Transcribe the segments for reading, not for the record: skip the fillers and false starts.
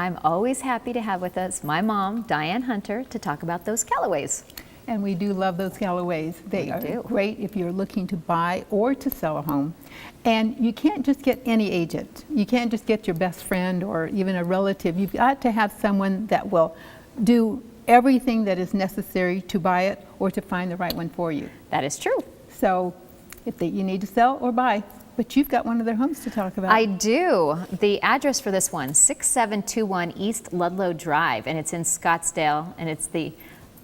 I'm always happy to have with us my mom, Diane Hunter, to talk about those Callaways. And we do love those Callaways. They are great if you're looking to buy or to sell a home. And you can't just get any agent. You can't just get your best friend or even a relative. You've got to have someone that will do everything that is necessary to buy it or to find the right one for you. That is true. So if you need to sell or buy, but you've got one of their homes to talk about. I do. The address for this one, 6721 East Ludlow Drive, and it's in Scottsdale, and it's the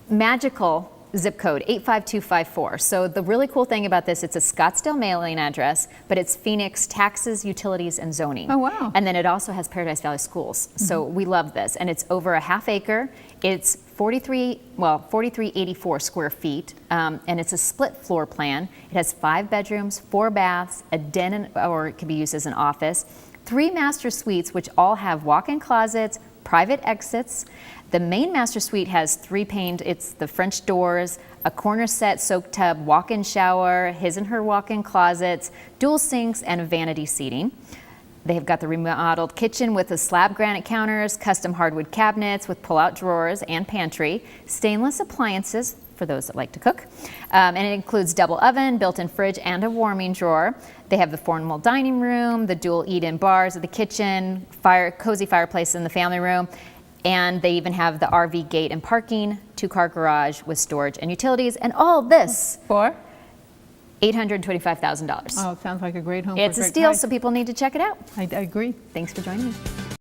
magical zip code 85254. So the really cool thing about this, it's a Scottsdale mailing address, but it's Phoenix taxes, utilities, and zoning. Oh, wow. And then it also has Paradise Valley schools. So we love this. And it's over a half acre. It's 4384 square feet, and it's a split floor plan. It has 5 bedrooms, 4 baths, a den, or it can be used as an office, 3 master suites, which all have walk-in closets, private exits. The main master suite has 3 paned, it's the French doors, a corner set soak tub, walk-in shower, his and her walk-in closets, dual sinks, and vanity seating. They have got the remodeled kitchen with the slab granite counters, custom hardwood cabinets with pull-out drawers and pantry, stainless appliances for those that like to cook, and it includes double oven, built-in fridge, and a warming drawer. They have the formal dining room, the dual eat-in bars at the kitchen, cozy fireplace in the family room, and they even have the RV gate and parking, 2-car garage with storage and utilities, and all this For? $825,000. Oh, it sounds like a great home. It's for a great steal, price. so people need to check it out. I agree. Thanks for joining me.